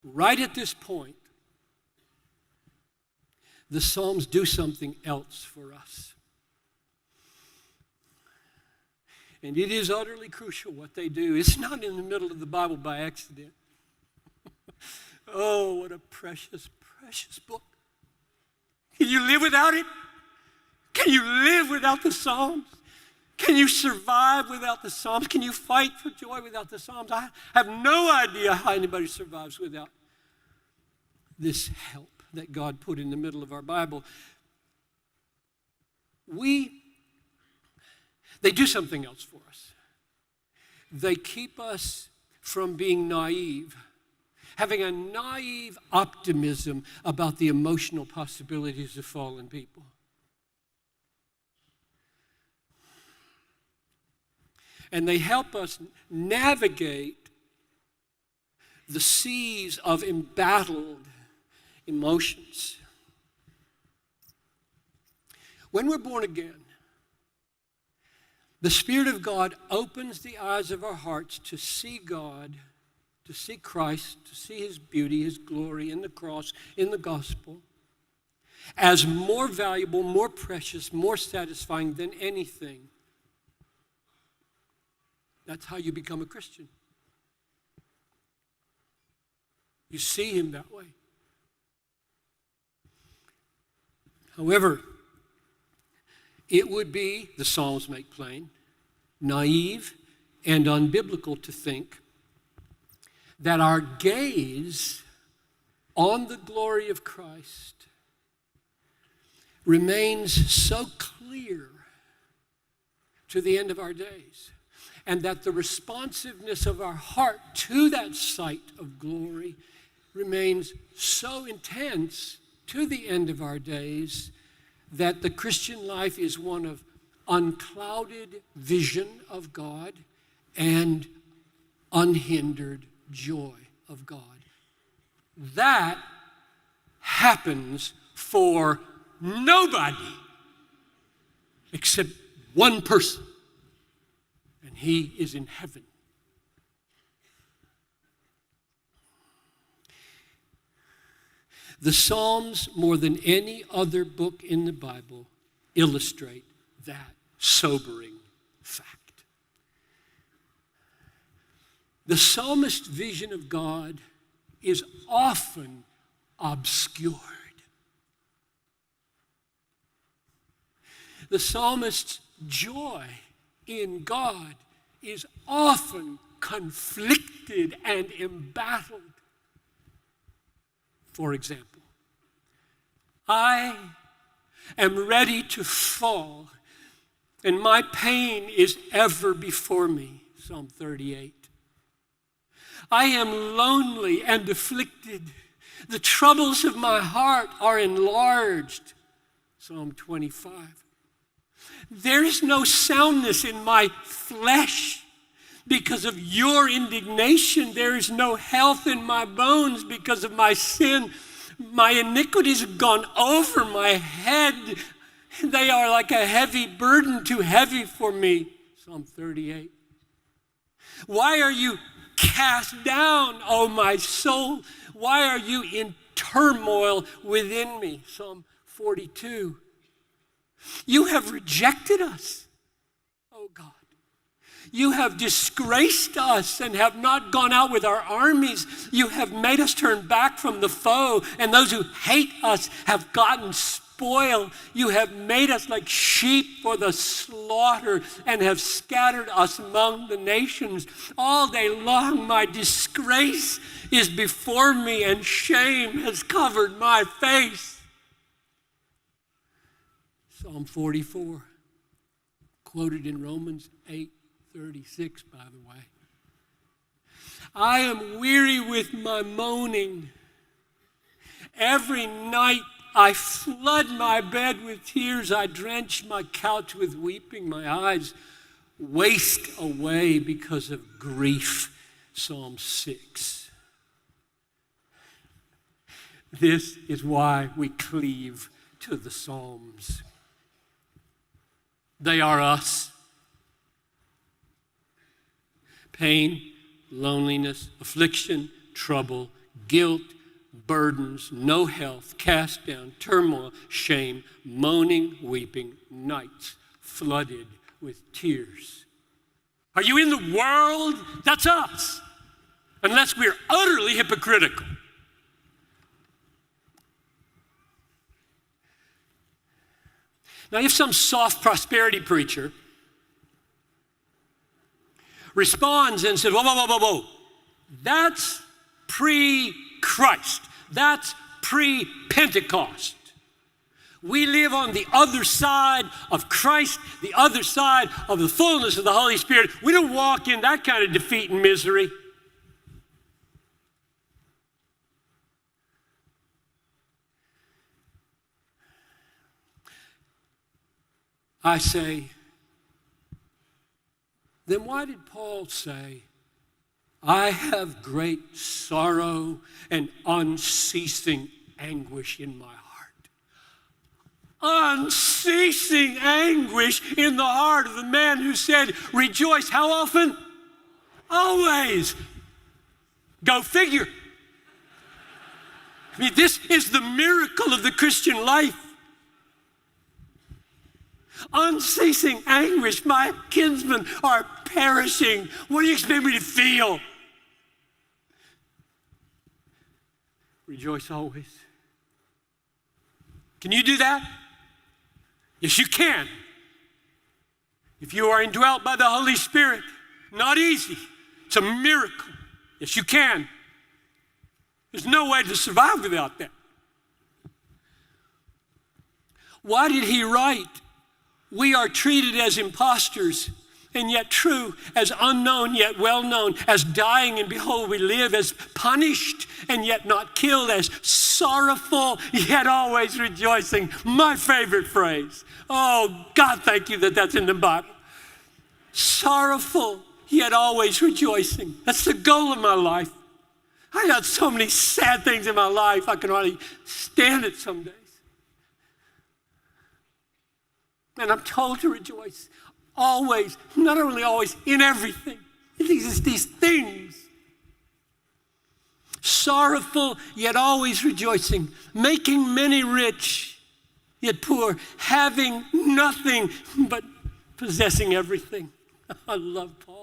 right at this point, the Psalms do something else for us. And it is utterly crucial what they do. It's not in the middle of the Bible by accident. Oh, what a precious, precious book. Can you live without it? Can you live without the Psalms? Can you survive without the Psalms? Can you fight for joy without the Psalms? I have no idea how anybody survives without this help that God put in the middle of our Bible. They do something else for us. They keep us from being naive, having a naive optimism about the emotional possibilities of fallen people. And they help us navigate the seas of embattled emotions. When we're born again, the Spirit of God opens the eyes of our hearts to see God, to see Christ, to see His beauty, His glory in the cross, in the gospel, as more valuable, more precious, more satisfying than anything. That's how you become a Christian. You see Him that way. However, it would be, the Psalms make plain, naive and unbiblical to think that our gaze on the glory of Christ remains so clear to the end of our days, and that the responsiveness of our heart to that sight of glory remains so intense to the end of our days that the Christian life is one of unclouded vision of God and unhindered joy of God. That happens for nobody except one person, and He is in heaven. The Psalms, more than any other book in the Bible, illustrate that sobering fact. The psalmist's vision of God is often obscured. The psalmist's joy in God is often conflicted and embattled. For example, I am ready to fall, and my pain is ever before me. Psalm 38. I am lonely and afflicted. The troubles of my heart are enlarged. Psalm 25. There is no soundness in my flesh because of your indignation. There is no health in my bones because of my sin. My iniquities have gone over my head. They are like a heavy burden, too heavy for me. Psalm 38. Why are you cast down, O my soul? Why are you in turmoil within me? Psalm 42. You have rejected us, O God. You have disgraced us and have not gone out with our armies. You have made us turn back from the foe, and those who hate us have gotten spoil. You have made us like sheep for the slaughter and have scattered us among the nations. All day long my disgrace is before me, and shame has covered my face. Psalm 44, quoted in Romans 8:36, by the way. I am weary with my moaning. Every night I flood my bed with tears. I drench my couch with weeping. My eyes waste away because of grief. Psalm 6. This is why we cleave to the Psalms. They are us. Pain, loneliness, affliction, trouble, guilt, burdens, no health, cast down, turmoil, shame, moaning, weeping, nights flooded with tears. Are you in the world? That's us. Unless we're utterly hypocritical. Now, if some soft prosperity preacher responds and says, whoa, whoa, whoa, whoa, whoa, that's pre-Christ. That's pre-Pentecost. We live on the other side of Christ, the other side of the fullness of the Holy Spirit. We don't walk in that kind of defeat and misery. I say, then why did Paul say, I have great sorrow and unceasing anguish in my heart? Unceasing anguish in the heart of the man who said, rejoice how often? Always. Go figure. I mean, this is the miracle of the Christian life. Unceasing anguish. My kinsmen are perishing. What do you expect me to feel? Rejoice always. Can you do that? Yes, you can. If you are indwelt by the Holy Spirit, not easy. It's a miracle. Yes, you can. There's no way to survive without that. Why did he write, we are treated as impostors and yet true, as unknown yet well known, as dying and behold we live, as punished and yet not killed, as sorrowful yet always rejoicing. My favorite phrase. Oh, God, thank you that that's in the Bible. Sorrowful yet always rejoicing. That's the goal of my life. I got so many sad things in my life, I can hardly stand it some days. And I'm told to rejoice always, not only always, in everything. These things. Sorrowful, yet always rejoicing. Making many rich, yet poor. Having nothing, but possessing everything. I love Paul.